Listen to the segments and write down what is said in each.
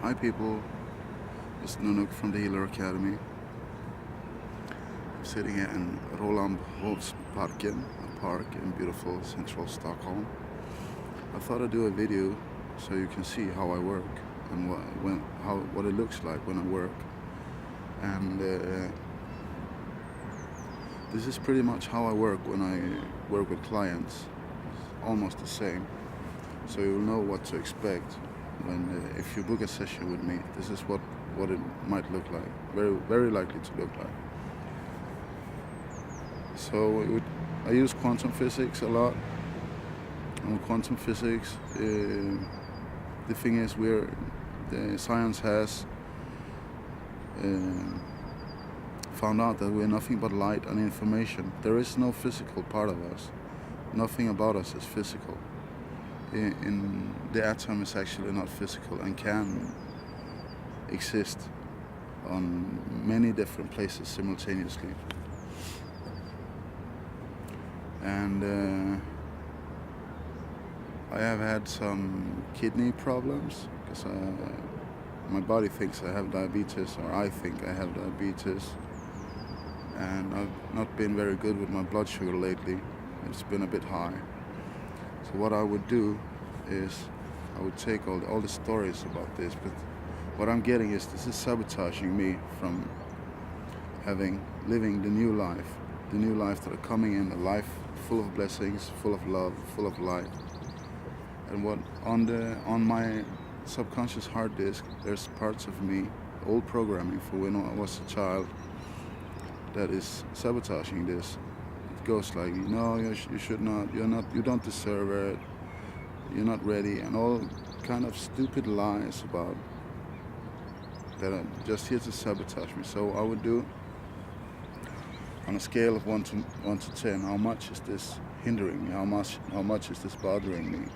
Hi people, it's Nunuk from the Healer Academy. I'm sitting here in Rålambshovsparken, a park in beautiful central Stockholm. I thought I'd do a video so you can see how I work and what it looks like when I work. And this is pretty much how I work when I work with clients. It's almost the same, so you'll know what to expect when if you book a session with me. This is what it might look like, very likely to look like. So I use quantum physics a lot. And quantum physics, the thing is, the science has found out that we're nothing but light and information. There is no physical part of us. Nothing about us is physical. In the atom is actually not physical and can exist on many different places simultaneously. And I have had some kidney problems because my body thinks I have diabetes, or I think I have diabetes, and I've not been very good with my blood sugar lately. It's been a bit high. So what I would do is I would take all the stories about this, but what I'm getting is this is sabotaging me from living the new life that are coming in, a life full of blessings, full of love, full of light. And what on my subconscious hard disk, there's parts of me, old programming for when I was a child, that is sabotaging this. It goes like, no, you should not, you don't deserve it, you're not ready, and all kind of stupid lies about that are just here to sabotage me. So I would do, on a scale of 1 to 10, how much is this hindering me? How much is this bothering me?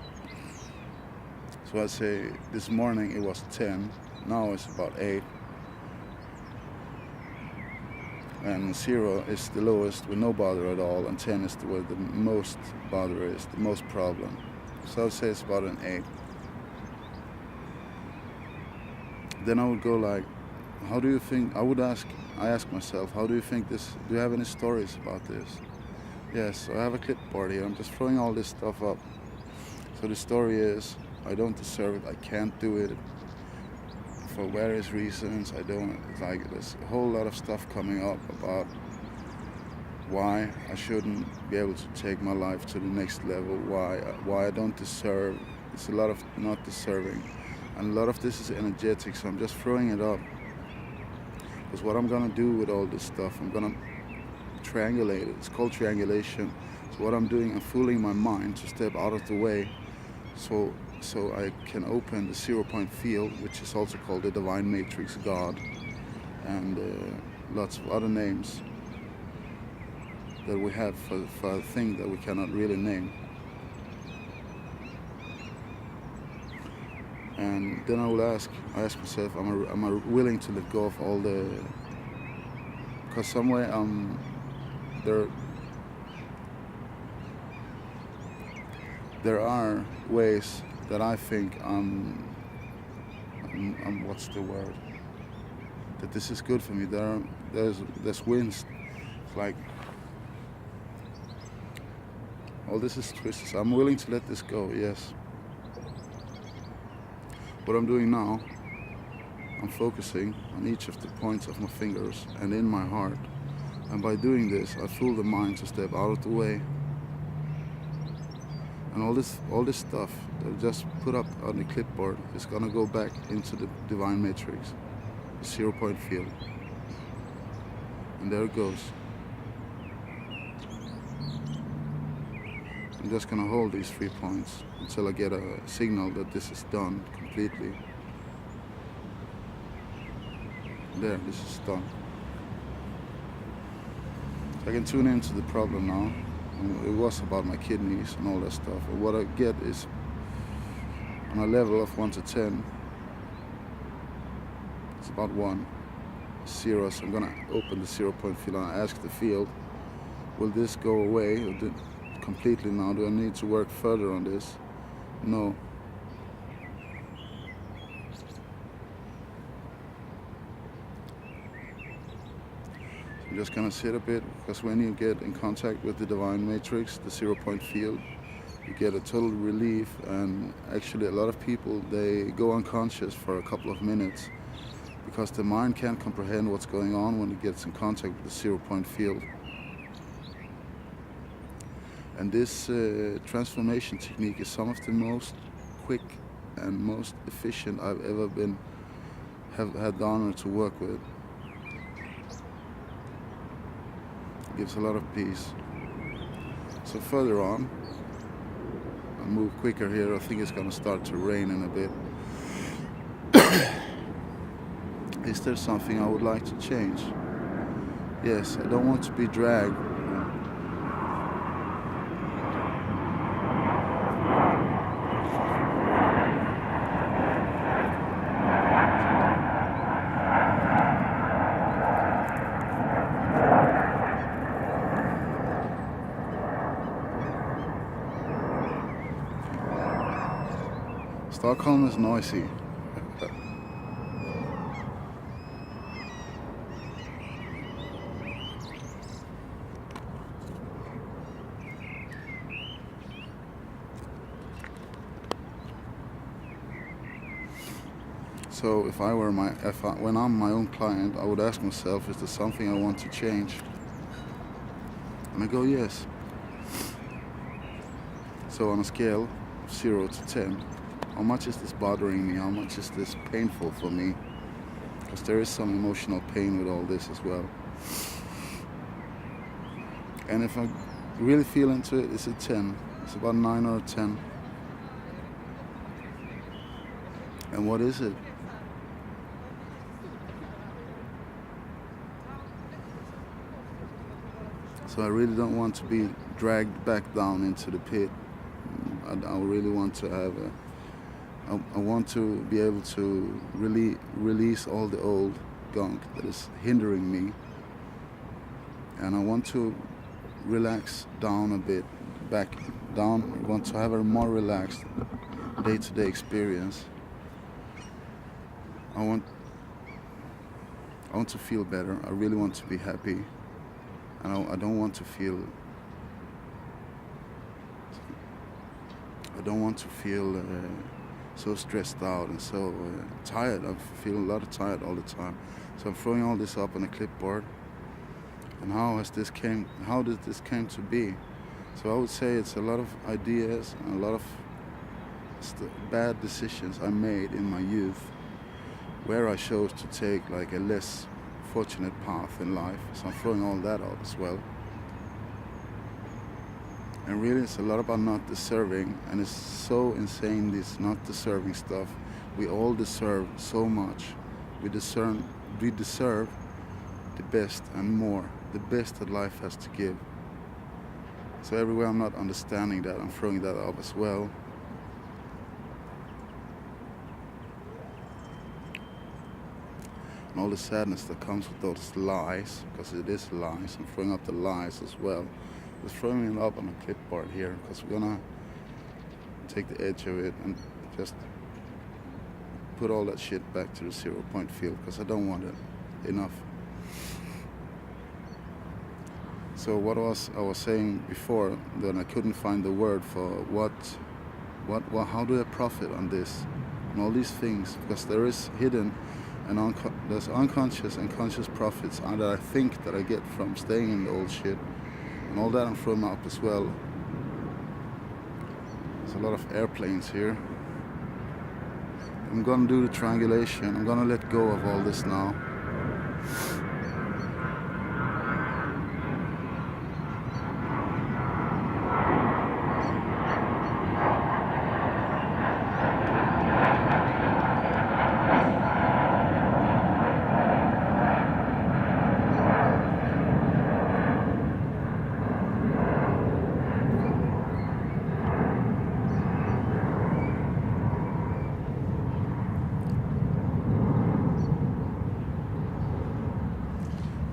So I'd say this morning it was 10, now it's about 8. And 0 is the lowest with no bother at all, and 10 is where the most bother is, the most problem. So I'd say it's about an 8. Then I would go like, how do you think, I ask myself, how do you think this, do you have any stories about this? Yes, so I have a clipboard here, I'm just throwing all this stuff up. So the story is, I don't deserve it, I can't do it, for various reasons. I don't, like, there's a whole lot of stuff coming up about why I shouldn't be able to take my life to the next level, why I don't deserve. It's a lot of not deserving, and a lot of this is energetic, so I'm just throwing it up. Because what I'm gonna do with all this stuff, I'm gonna triangulate it. It's called triangulation. So what I'm doing, I'm fooling my mind to step out of the way, so I can open the 0-point field, which is also called the divine matrix, God, and lots of other names that we have for a thing that we cannot really name. And then I ask myself, am I willing to let go of all the, because somewhere there are ways that I think I'm what's the word, that this is good for me. There's wins, like all this is twisted. I'm willing to let this go, yes. What I'm doing now, I'm focusing on each of the points of my fingers and in my heart. And by doing this, I fool the mind to step out of the way. And all this stuff that I just put up on the clipboard is gonna go back into the divine matrix, the 0-point field. And there it goes. I'm just gonna hold these 3 points until I get a signal that this is done completely. There, this is done. So I can tune into the problem now. It was about my kidneys and all that stuff. And what I get is, on a level of 1 to 10, it's about 1. 0, so I'm gonna open the 0-point field and I ask the field, will this go away completely now? Do I need to work further on this? No. just gonna sit a bit, because when you get in contact with the divine matrix, the 0 point field, you get a total relief. And actually a lot of people, they go unconscious for a couple of minutes because the mind can't comprehend what's going on when it gets in contact with the 0 point field. And this transformation technique is some of the most quick and most efficient I've ever had the honor to work with. It gives a lot of peace. So further on, I'll move quicker here. I think it's gonna start to rain in a bit. Is there something I would like to change? Yes, I don't want to be dragged. Stockholm is noisy. So when I'm my own client, I would ask myself, is there something I want to change? And I go, yes. So on a scale of 0 to 10, how much is this bothering me? How much is this painful for me? Because there is some emotional pain with all this as well. And if I really feel into it, it's a 10. It's about 9 or a 10. And what is it? So I really don't want to be dragged back down into the pit. I really want to have I want to be able to release all the old gunk that is hindering me. And I want to relax down a bit, back down. I want to have a more relaxed day-to-day experience. I want to feel better. I really want to be happy. And I don't want to feel so stressed out and so tired. I feel a lot of tired all the time. So I'm throwing all this up on a clipboard. And how did this came to be? So I would say it's a lot of ideas and a lot of bad decisions I made in my youth, where I chose to take like a less fortunate path in life. So I'm throwing all that out as well. And really it's a lot about not deserving, and it's so insane, this not deserving stuff. We all deserve so much. We deserve the best and more, the best that life has to give. So everywhere I'm not understanding that, I'm throwing that up as well. And all the sadness that comes with those lies, because it is lies, I'm throwing up the lies as well. Just throwing it up on a clipboard here, because we're gonna take the edge of it and just put all that shit back to the 0 point field, because I don't want it. Enough. So what I was saying before, that I couldn't find the word for how do I profit on this and all these things, because there is hidden and there's unconscious and conscious profits that I think that I get from staying in the old shit. And all that I'm throwing up as well. There's a lot of airplanes here. I'm gonna do the triangulation. I'm gonna let go of all this now.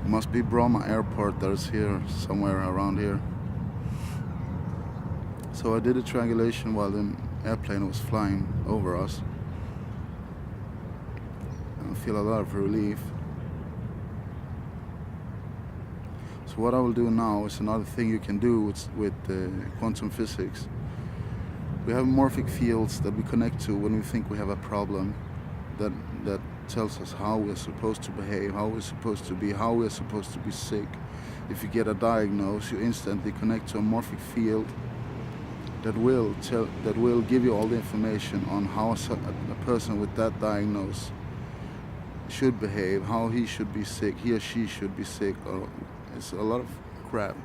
Must be Bromma Airport that is here, somewhere around here. So I did a triangulation while the airplane was flying over us. And I feel a lot of relief. So what I will do now is another thing you can do with quantum physics. We have morphic fields that we connect to when we think we have a problem, that that tells us how we're supposed to behave, how we're supposed to be, how we're supposed to be sick. If you get a diagnosis, you instantly connect to a morphic field that will give you all the information on how a person with that diagnosis should behave, how he should be sick, he or she should be sick. Or it's a lot of crap.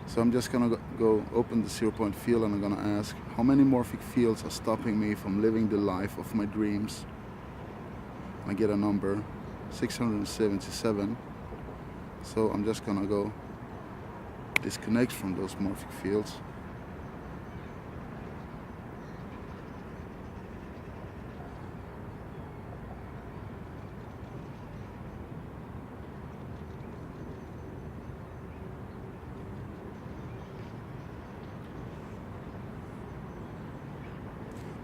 So I'm just gonna go open the 0-point field, and I'm gonna ask how many morphic fields are stopping me from living the life of my dreams. I get a number 677. So I'm just gonna go disconnect from those morphic fields.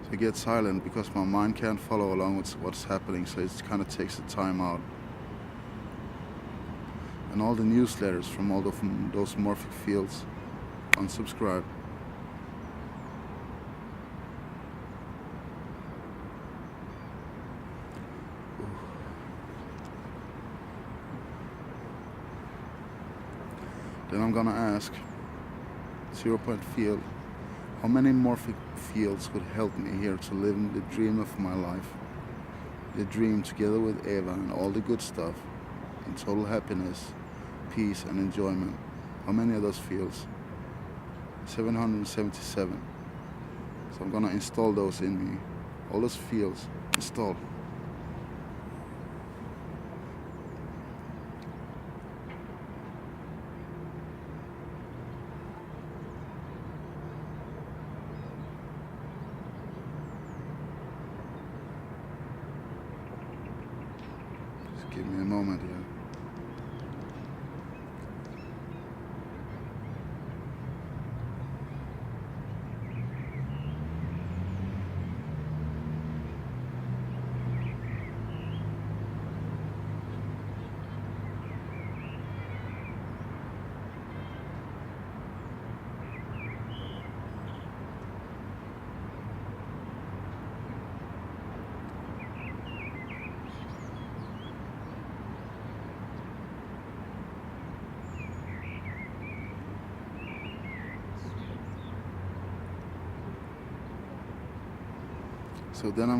So I get silent because my mind can't follow along with what's happening, so it kind of takes the time out. And all the newsletters from all of those morphic fields, unsubscribe. Then I'm gonna ask 0-point field, how many morphic fields could help me here to live in the dream of my life? The dream together with Eva and all the good stuff, in total happiness, peace and enjoyment. How many of those fields? 777. So I'm gonna install those in me. All those fields, installed. Just give me a moment here. So then I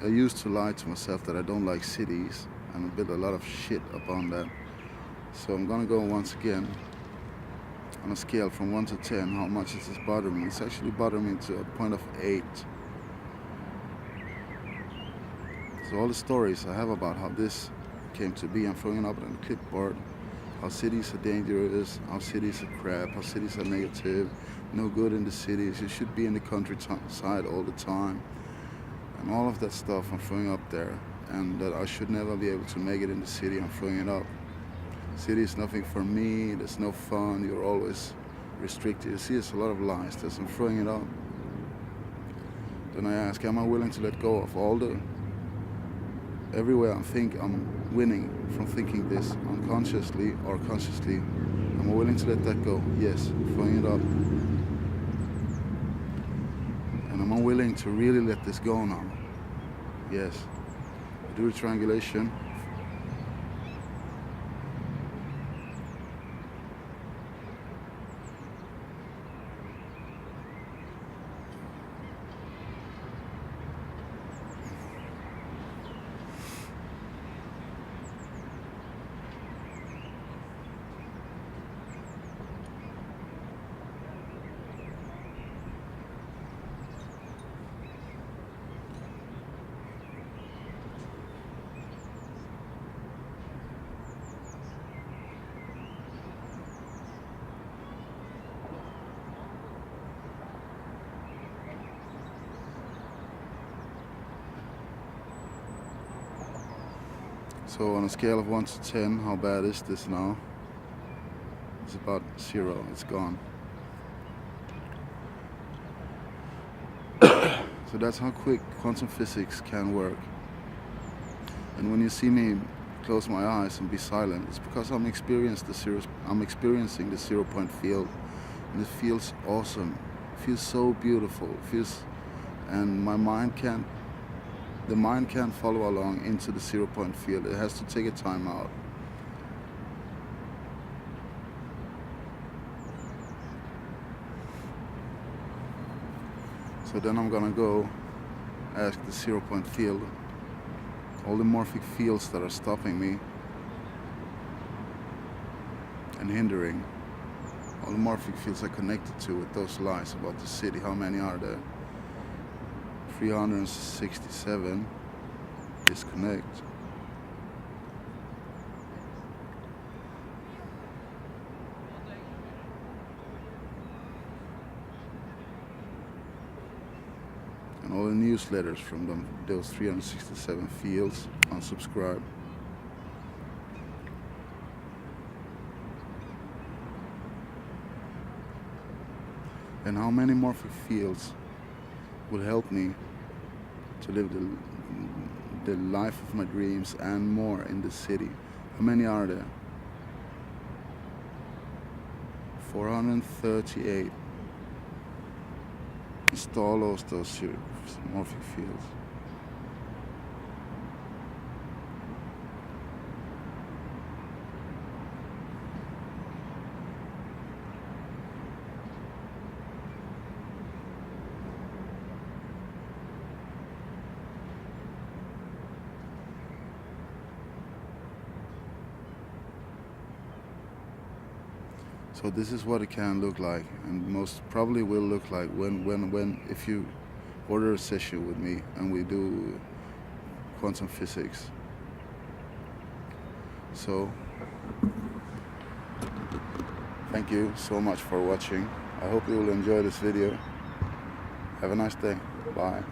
used to lie to myself that I don't like cities, and I built a lot of shit upon that. So I'm gonna go once again on a scale from 1 to 10, how much is this bothering me? It's actually bothering me to a point of 8. So all the stories I have about how this came to be, I'm throwing it up on the clipboard. How cities are dangerous, how cities are crap, how cities are negative, no good in the cities, you should be in the countryside all the time. And all of that stuff I'm throwing up there, and that I should never be able to make it in the city, I'm throwing it up. City is nothing for me, there's no fun, you're always restricted. You see, it's a lot of lies, I'm throwing it up. Then I ask, am I willing to let go of everywhere I think I'm winning from thinking this unconsciously or consciously? Am I willing to let that go? Yes, throwing it up. And am I willing to really let this go now? Yes. Do the triangulation. So on a scale of 1 to 10, how bad is this now? It's about 0, it's gone. So that's how quick quantum physics can work. And when you see me close my eyes and be silent, it's because I'm experiencing the 0 point field, and it feels awesome. It feels so beautiful. It feels, and the mind can't follow along into the 0 point field. It has to take a time out. So then I'm gonna go ask the 0 point field, all the morphic fields that are stopping me and hindering, all the morphic fields are connected to with those lies about the city. How many are there? 367. Disconnect. And all the newsletters from those 367 fields, unsubscribe. And how many morphic fields will help me to live the life of my dreams and more in the city? How many are there? 438. Install those morphic fields. So this is what it can look like, and most probably will look like when if you order a session with me and we do quantum physics. So thank you so much for watching. I hope you will enjoy this video. Have a nice day. Bye.